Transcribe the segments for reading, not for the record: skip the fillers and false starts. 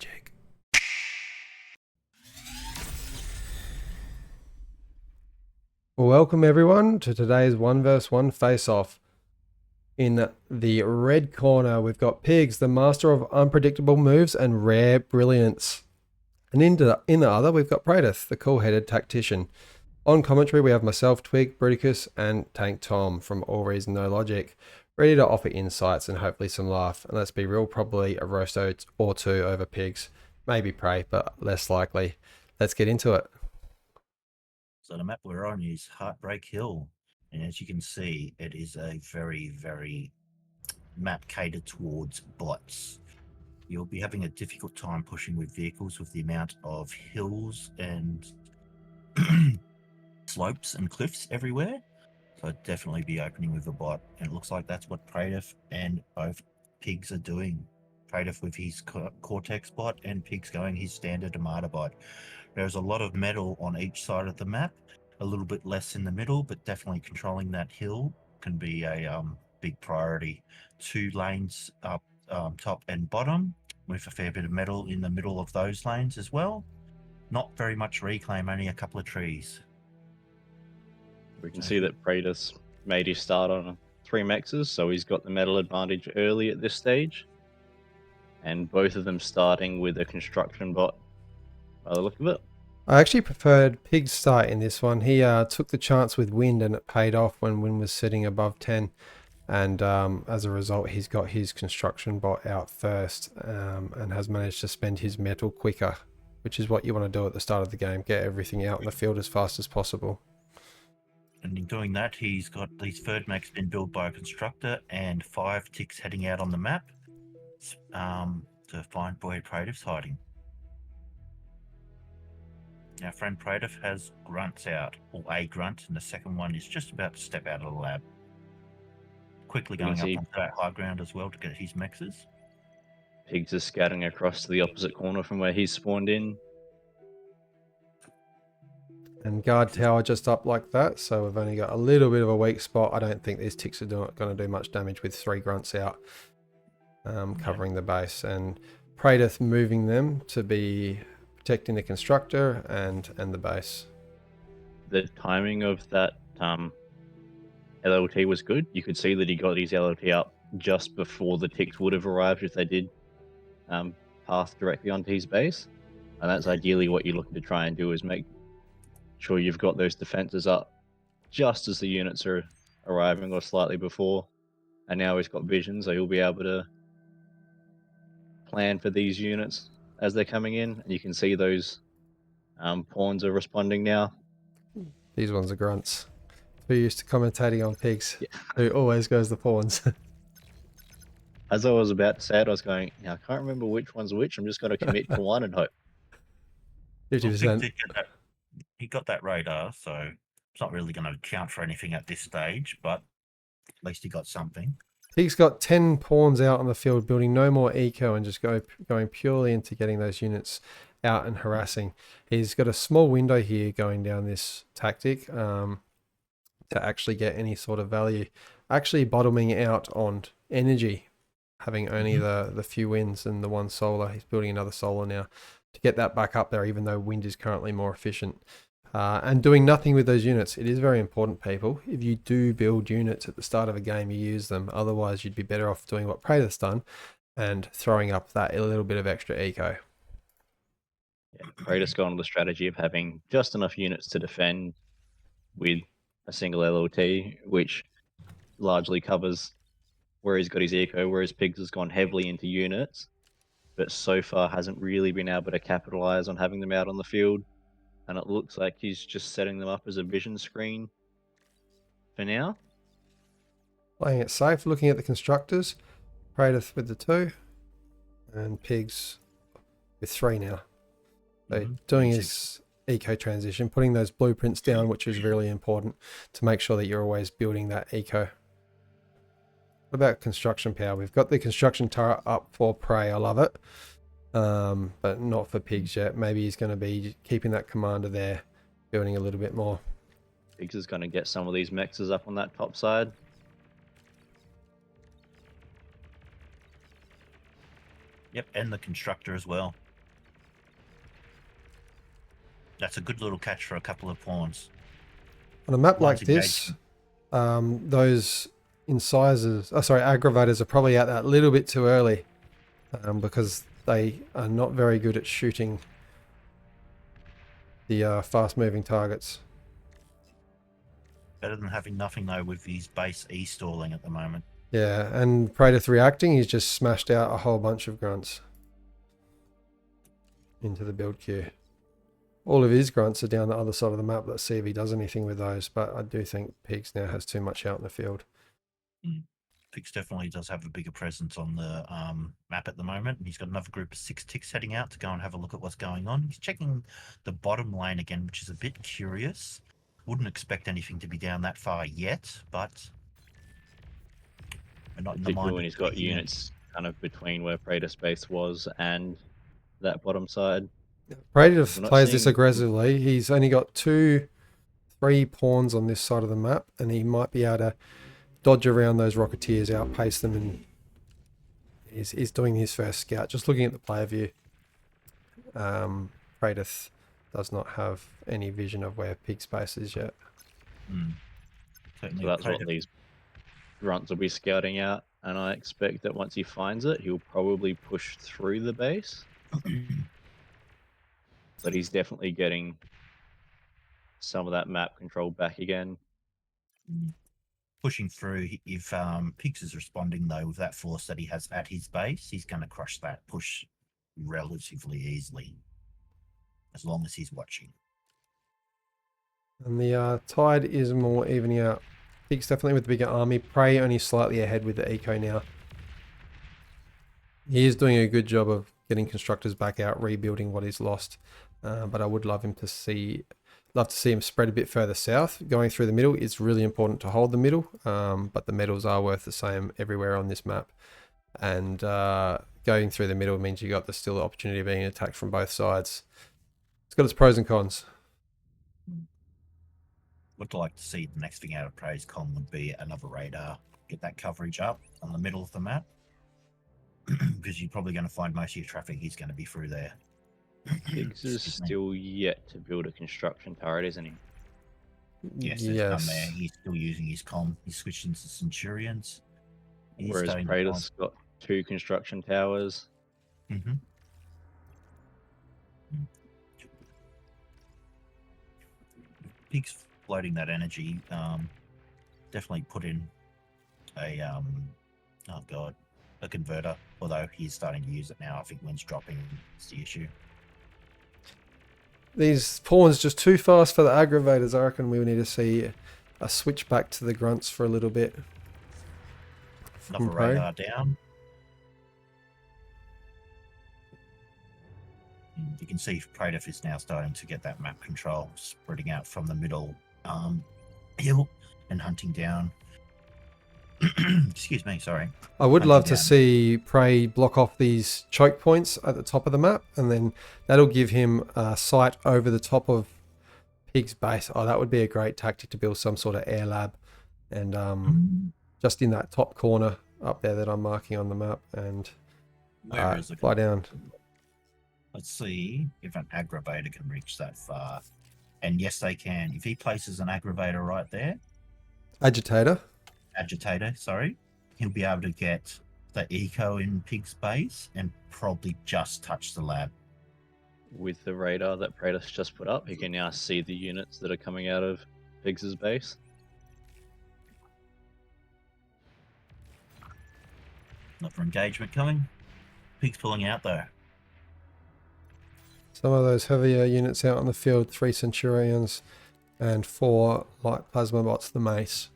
Logic. Welcome everyone to today's 1 vs 1 face-off. In the red corner, we've got Pigz, the master of unpredictable moves and rare brilliance. And in the other, we've got Praedyth, the cool-headed tactician. On commentary, we have myself, Twig, Bruticus, and Tank Tom from AllReasonNoLogic, ready to offer insights and hopefully some laugh. And let's be real, probably a roast or two over Pigz. Maybe Prey, but less likely. Let's get into it. So the map we're on is Heartbreak Hill, and as you can see, it is a very map catered towards bots. You'll be having a difficult time pushing with vehicles with the amount of hills and slopes and cliffs everywhere. So I'd definitely be opening with a bot, and it looks like that's what Praedyth and both Pigz are doing. Praedyth with his Cortex bot and Pigz going his standard Armada bot. There's a lot of metal on each side of the map, a little bit less in the middle, but definitely controlling that hill can be a big priority. 2 lanes up top and bottom with a fair bit of metal in the middle of those lanes as well. Not very much reclaim, only a couple of trees. We can see that Praedyth made his start on 3 mexes, so he's got the metal advantage early at this stage. And both of them starting with a construction bot by the look of it. I actually preferred Pig's start in this one. He took the chance with wind and it paid off when wind was sitting above 10. And as a result, he's got his construction bot out first and has managed to spend his metal quicker, which is what you want to do at the start of the game. Get everything out in the field as fast as possible. And in doing that, he's got these third max been built by a constructor and 5 ticks heading out on the map to find where Praedyth's hiding. Our friend Praedyth has grunts out, or a grunt, and the second one is just about to step out of the lab. Quickly going up onto that high ground as well to get his mexes. Pigz is scouting across to the opposite corner from where he's spawned in. And guard tower just up like that, so we've only got a little bit of a weak spot. I don't think these ticks are going to do much damage with 3 grunts out covering the base. And Praedyth moving them to be protecting the constructor and the base. The timing of that LLT was good. You could see that he got his LLT up just before the ticks would have arrived if they did path directly onto his base. And that's ideally what you're looking to try and do, is make sure you've got those defenses up just as the units are arriving or slightly before. And now he's got vision, so he'll be able to plan for these units as they're coming in. And you can see those pawns are responding now. These ones are grunts. We're used to commentating on Pigz, who always goes the pawns. As I was about to say it, I was going, I can't remember which one's which. I'm just going to commit to one and hope. 50%. He got that radar, so it's not really going to count for anything at this stage, but at least he got something. Pig's got 10 pawns out on the field, building no more eco and just going purely into getting those units out and harassing. He's got a small window here going down this tactic to actually get any sort of value. Actually bottoming out on energy, having only the few winds and the 1 solar. He's building another solar now to get that back up there, even though wind is currently more efficient. And doing nothing with those units. It is very important, people. If you do build units at the start of a game, you use them. Otherwise, you'd be better off doing what Praedyth's done and throwing up that a little bit of extra eco. Yeah, Praedyth's gone on the strategy of having just enough units to defend with a single LLT, which largely covers where he's got his eco, whereas Pigz has gone heavily into units, but so far hasn't really been able to capitalize on having them out on the field. And it looks like he's just setting them up as a vision screen for now. Playing it safe, looking at the constructors. Praedyth with the 2 and Pigz with 3 now. So doing his eco transition, putting those blueprints down, which is really important to make sure that you're always building that eco. What about construction power? We've got the construction turret up for Prey. I love it. But not for Pigz yet. Maybe he's going to be keeping that commander there, building a little bit more. Pigz is going to get some of these mexes up on that top side. Yep, and the constructor as well. That's a good little catch for a couple of pawns. On a map One's like this, engagement. those incisors, aggravators are probably out that little bit too early because they are not very good at shooting the fast-moving targets. Better than having nothing though with his base e-stalling at the moment. Yeah, and Praedyth reacting, he's just smashed out a whole bunch of grunts into the build queue. All of his grunts are down the other side of the map. Let's see if he does anything with those, but I do think Pigz now has too much out in the field. Pigz definitely does have a bigger presence on the map at the moment. He's got another group of 6 ticks heading out to go and have a look at what's going on. He's checking the bottom lane again, which is a bit curious. Wouldn't expect anything to be down that far yet, but we're not in the Particularly mind when of he's got clicking in. units kind of between where Praedyth's base was and that bottom side. Praedyth We're not plays this seeing- aggressively. He's only got 3 pawns on this side of the map, and he might be able to dodge around those Rocketeers, outpace them, and he's doing his first scout. Just looking at the player view, Praedyth does not have any vision of where Pig's base is yet. Certainly So that's what Praedyth- these grunts will be scouting out, and I expect that once he finds it, he'll probably push through the base. But he's definitely getting some of that map control back again. pushing through. If Pigz is responding though with that force that he has at his base, he's going to crush that push relatively easily, as long as he's watching. And the tide is more evening out. Pigz definitely with the bigger army. Prey only slightly ahead with the eco now. He is doing a good job of getting constructors back out, rebuilding what he's lost. But I would love to see him spread a bit further south. Going through the middle, it's really important to hold the middle, but the medals are worth the same everywhere on this map. And going through the middle means you got still the opportunity of being attacked from both sides. It's got its pros and cons. Would like to see the next thing out of Praise Con would be another radar. Get that coverage up on the middle of the map. Because you're probably going to find most of your traffic is going to be through there. Pigz is still yet to build a construction turret, isn't he? Yes, it's done there. He's still using his comm. He's switched into Centurions. He's Whereas starting to Praedyth's got 2 construction towers. Mm-hmm. Pigz floating that energy. Definitely put in a a converter. Although he's starting to use it now. I think wind's dropping is the issue. These pawns just too fast for the aggravators. I reckon we need to see a switch back to the grunts for a little bit. Another radar down. And you can see Praedyth is now starting to get that map control, spreading out from the middle hill and hunting down. Excuse me, sorry. I would hunting love to down. see Prey block off these choke points at the top of the map, and then that'll give him sight over the top of Pig's base. Oh, that would be a great tactic to build some sort of air lab, and just in that top corner up there that I'm marking on the map, and Where is it? fly down. Let's see if an aggravator can reach that far. And yes, they can. If he places an aggravator right there, Agitator. sorry, he'll be able to get the eco in Pig's base and probably just touch the lab. With the radar that Praedyth just put up, he can now see the units that are coming out of Pig's base. Not for engagement coming. Pig's pulling out though. Some of those heavier units out on the field, 3 Centurions and 4 light plasma bots, the mace.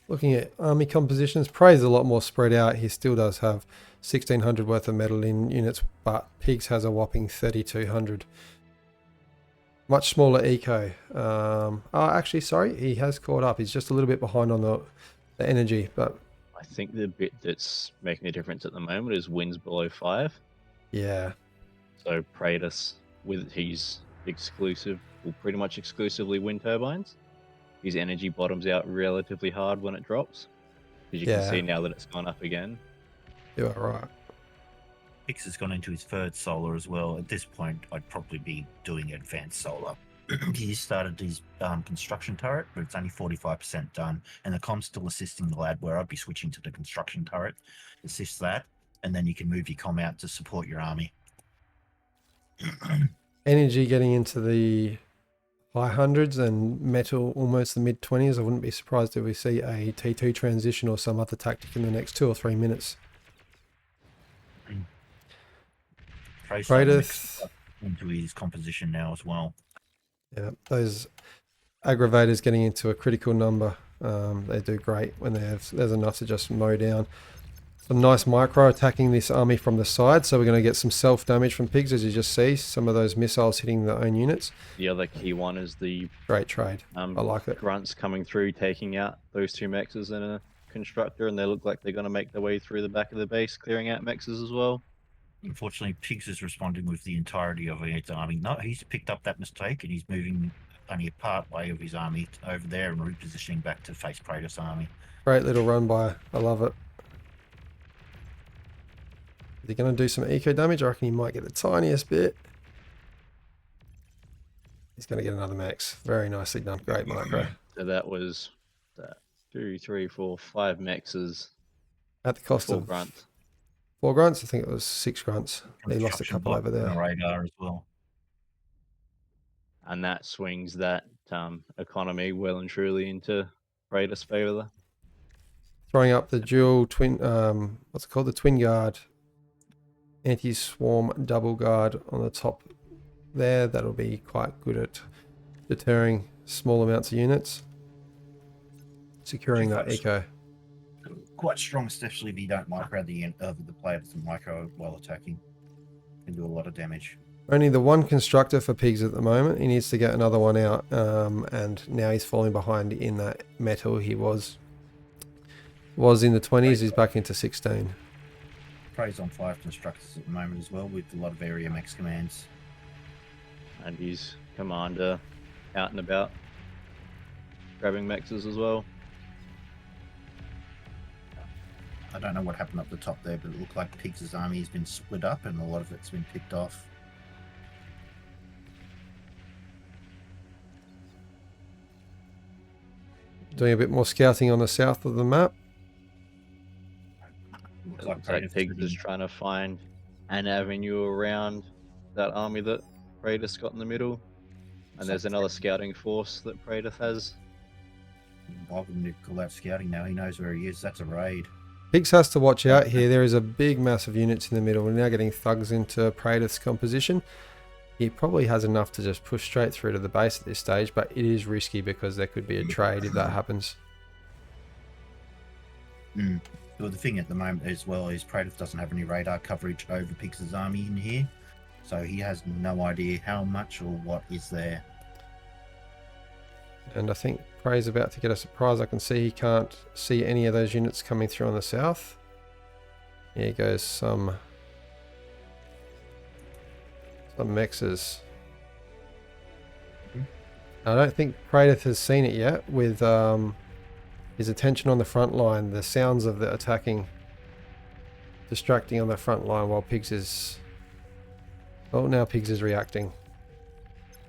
Looking at army compositions, Prey's a lot more spread out. He still does have 1,600 worth of metal in units, but Pigz has a whopping 3,200. Much smaller eco. Actually, sorry, he has caught up. He's just a little bit behind on the energy, but I think the bit that's making a difference at the moment is winds below 5. yeah. So Praedyth, with his exclusive, well, pretty much exclusively wind turbines, his energy bottoms out relatively hard when it drops. As you can see now that it's gone up again. You are right. Pigz has gone into his third solar as well. At this point, I'd probably be doing advanced solar. He started his construction turret, but it's only 45% done, and the com's still assisting the lad, where I'd be switching to the construction turret, assist that, and then you can move your com out to support your army. Energy getting into the high hundreds and metal almost the mid 20s. I wouldn't be surprised if we see a T2 transition or some other tactic in the next 2 or 3 minutes. Praedyth into his composition now as well. Yeah, those aggravators getting into a critical number. They do great when there's enough to just mow down. Some nice micro attacking this army from the side, so we're going to get some self damage from Pigz, as you just see. Some of those missiles hitting their own units. The other key one is the great trade. I like it. Grunts coming through, taking out those 2 mexes and a constructor, and they look like they're going to make their way through the back of the base, clearing out mexes as well. Unfortunately, Pigz is responding with the entirety of his army. No, he's picked up that mistake and he's moving only a part way of his army over there and repositioning back to face Praedyth's army. Great little run by. I love it. Is he going to do some eco damage? I reckon he might get the tiniest bit. He's going to get another max. Very nicely done. Great micro. So that was 2, 3, 4, 5 mexes at the cost of grunts. 4 grunts? I think it was 6 grunts. He lost a couple over there. Radar as well. And that swings that economy well and truly into Praedyth's favour. Throwing up the dual twin, what's it called? The twin guard. Anti-swarm double guard on the top there. That'll be quite good at deterring small amounts of units. Securing that eco. Quite strong, especially if you don't micro the end of the player doesn't micro while attacking. Can do a lot of damage. Only the one constructor for Pigz at the moment. He needs to get another one out, and now he's falling behind in that metal. He was in the 20s. He's back into 16. Prey's on 5 constructors at the moment as well, with a lot of area max commands. And his commander out and about, grabbing mexes as well. I don't know what happened up the top there, but it looked like Pigz' army has been split up and a lot of it's been picked off. Doing a bit more scouting on the south of the map. Looks like Pigz is trying to find an avenue around that army that Praedyth's got in the middle. And there's another scouting force that Praedyth has. Why wouldn't he call out scouting now? He knows where he is. That's a raid. Pigz has to watch out here. There is a big mass of units in the middle. We're now getting thugs into Praedyth's composition. He probably has enough to just push straight through to the base at this stage, but it is risky because there could be a trade if that happens. Well, the thing at the moment as well is Praedyth doesn't have any radar coverage over Pigz' army in here, so he has no idea how much or what is there. And I think Prey's about to get a surprise. I can see he can't see any of those units coming through on the south. Here goes some mexes. I don't think Praedyth has seen it yet with his attention on the front line. The sounds of the attacking distracting on the front line while Pigz is... Oh, now Pigz is reacting.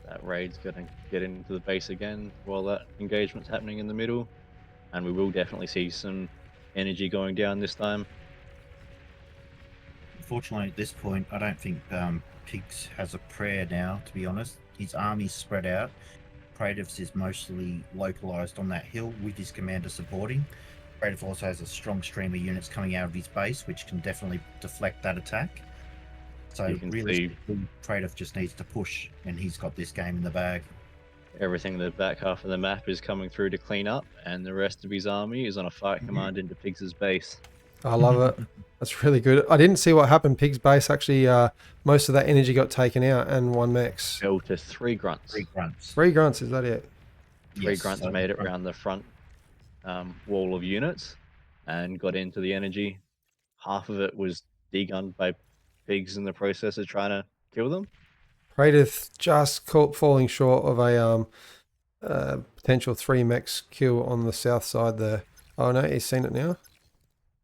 That raid's going to get into the base again while that engagement's happening in the middle. And we will definitely see some energy going down this time. Unfortunately, at this point, I don't think Pigz has a prayer now, to be honest. His army's spread out. Praedyth's is mostly localized on that hill with his commander supporting. Praedyth also has a strong stream of units coming out of his base, which can definitely deflect that attack. So really, Praedyth just needs to push, and he's got this game in the bag. Everything in the back half of the map is coming through to clean up, and the rest of his army is on a fight command into Pigz' base. I love it. That's really good. I didn't see what happened. Pigz' base actually, most of that energy got taken out, and 1 mex. Fell to 3 grunts. 3 grunts. 3 grunts, is that it? 3 grunts made it around the front wall of units and got into the energy. Half of it was degunned by Pigz in the process of trying to kill them. Praedyth just falling short of a potential 3 mex kill on the south side there. Oh no, he's seen it now.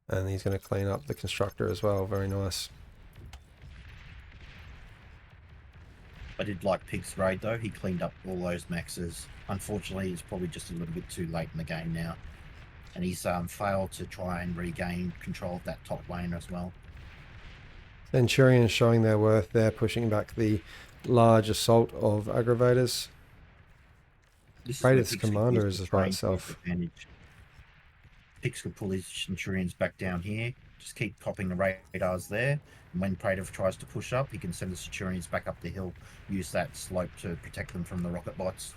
And he's going to clean up the constructor as well. Very nice. I did like Pig's raid though. He cleaned up all those maxes. Unfortunately, it's probably just a little bit too late in the game now, and he's failed to try and regain control of that top lane as well. Centurions showing their worth there, pushing back the large assault of aggravators. Praedyth's commander is by itself. Pigz could pull his Centurions back down here. Just keep popping the radars there. And when Praedyth tries to push up, he can send the Centurions back up the hill. Use that slope to protect them from the rocket bots.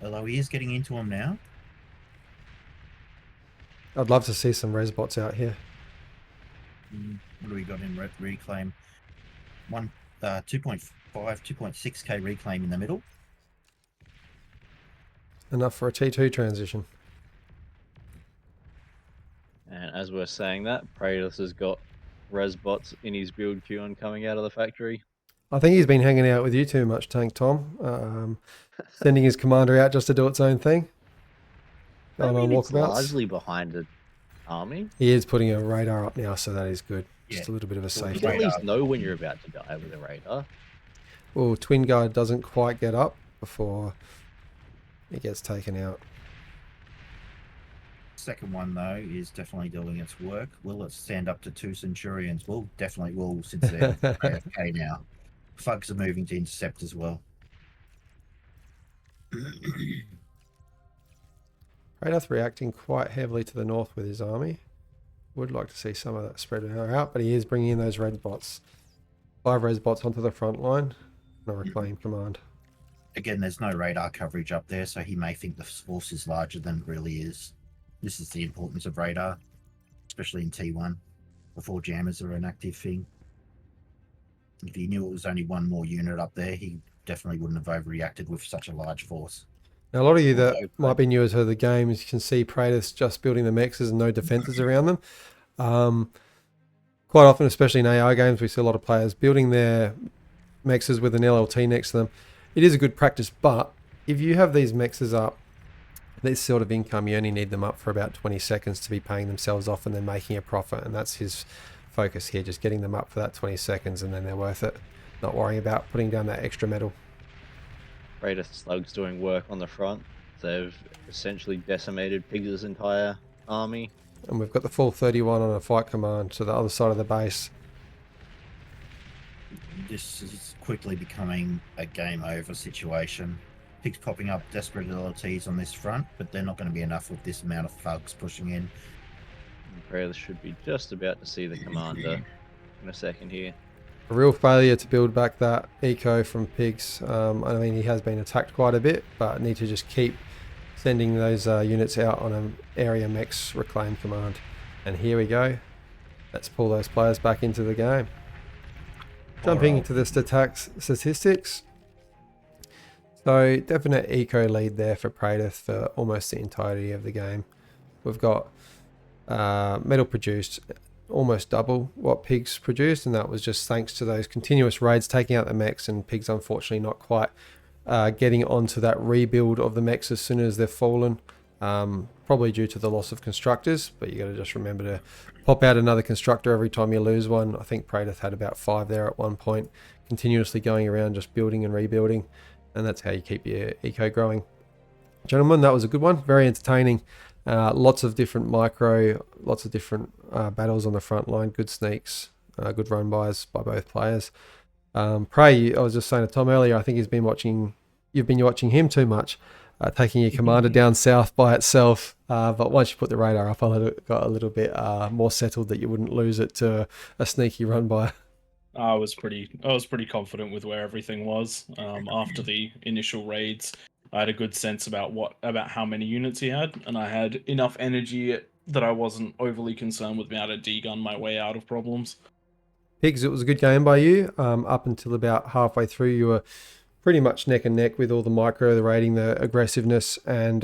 Although he is getting into them now. I'd love to see some res bots out here. What do we got in reclaim? 2.5, 2.6k reclaim in the middle. Enough for a T2 transition. And as we're saying that, Praedyth has got res bots in his build queue and coming out of the factory. I think he's been hanging out with you too much, Tank Tom. Sending his commander out just to do its own thing. I Going mean, on it's walkabouts. largely behind the army. He is putting a radar up now, so that is good. Just Yeah. a little bit of a You safety. can at least know when you're about to die with a radar. Well, Twin Guard doesn't quite get up before it gets taken out. Second one though is definitely doing its work. Will it stand up to 2 Centurions? Well, definitely will, since they're AFK now. Fugs are moving to intercept as well. Praedyth reacting quite heavily to the north with his army. Would like to see some of that spread out, but he is bringing in those red bots. 5 res bots onto the front line. No reclaim command. Again, there's no radar coverage up there, so he may think the force is larger than it really is. This is the importance of radar, especially in T1, before jammers are an active thing. If he knew it was only one more unit up there, he definitely wouldn't have overreacted with such a large force. Now, a lot of you that might be newer to the game, you can see Praedyth just building the mexes and no defenses around them. Quite often, especially in AI games, we see a lot of players building their mexes with an LLT next to them. It is a good practice, but if you have these mexes up, this sort of income, you only need them up for about 20 seconds to be paying themselves off and then making a profit, and that's his focus here, just getting them up for that 20 seconds and then they're worth it, not worrying about putting down that extra metal. Praedyth slugs doing work on the front. They've essentially decimated Pig's entire army. And we've got the full 31 on a fight command to the other side of the base. This is quickly becoming a game over situation. Pig's popping up desperate LLTs on this front, but they're not going to be enough with this amount of thugs pushing in. Praedyth should be just about to see the commander in a second here. A real failure to build back that eco from Pigz. I mean, he has been attacked quite a bit, but need to just keep sending those units out on an area mex reclaim command. And here we go. Let's pull those players back into the game. Jumping into the statistics. So definite eco lead there for Praedyth for almost the entirety of the game. We've got metal produced almost double what Pigz produced, and that was just thanks to those continuous raids taking out the mechs, and Pigz unfortunately not quite getting onto that rebuild of the mechs as soon as they've fallen, probably due to the loss of constructors, but you got to just remember to pop out another constructor every time you lose one. I think Praedyth had about 5 there at one point, continuously going around just building and rebuilding, and that's how you keep your eco growing. Gentlemen, that was a good one, very entertaining. Lots of different micro, lots of different battles on the front line, good sneaks, good run bys by both players. Prey, I was just saying to Tom earlier, I think you've been watching him too much, taking your commander down south by itself. But once you put the radar up, I got a little bit more settled that you wouldn't lose it to a sneaky run by. I was pretty confident with where everything was after the initial raids. I had a good sense about how many units he had, and I had enough energy that I wasn't overly concerned with being able to de-gun my way out of problems. Pigz, it was a good game by you. Up until about halfway through, you were pretty much neck and neck with all the micro, the raiding, the aggressiveness, and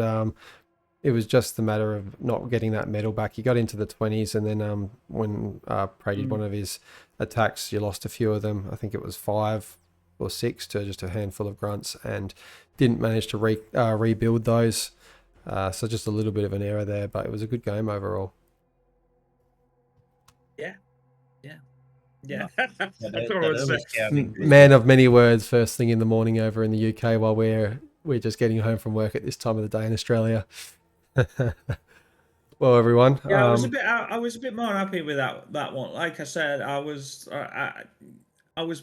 it was just the matter of not getting that medal back. You got into the 20s, and then when Prey did one of his attacks, you lost a few of them. I think it was 5 or 6 to just a handful of grunts, and didn't manage to rebuild those. So just a little bit of an error there, but it was a good game overall. Yeah. Yeah, That, that's what I that was early saying. scouting. Man of many words, first thing in the morning over in the UK while we're just getting home from work at this time of the day in Australia. Well, everyone. Yeah, I was a bit more happy with that one. Like I said, I was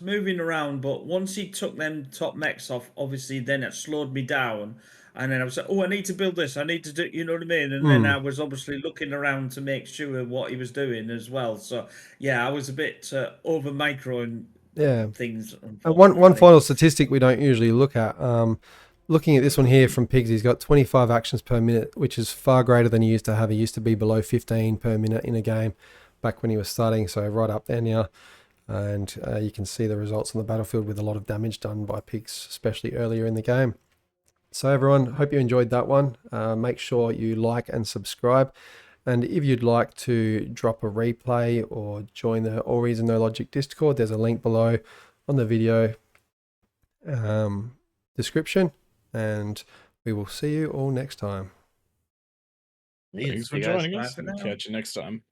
moving around, but once he took them top mechs off, obviously then it slowed me down. And then I was like, oh, I need to build this. I need to do, you know what I mean? And then I was obviously looking around to make sure what he was doing as well. So yeah, I was a bit over microing Yeah. things. One final statistic we don't usually look at. Looking at this one here from Pigz, he's got 25 actions per minute, which is far greater than he used to have. He used to be below 15 per minute in a game back when he was starting, so right up there now. And you can see the results on the battlefield with a lot of damage done by Pigz, especially earlier in the game. So everyone, hope you enjoyed that one. Make sure you like and subscribe. And if you'd like to drop a replay or join the AllReasonNoLogic Discord, there's a link below on the video description. And we will see you all next time. Thanks for See you guys. joining Bye us, for and now. catch you next time.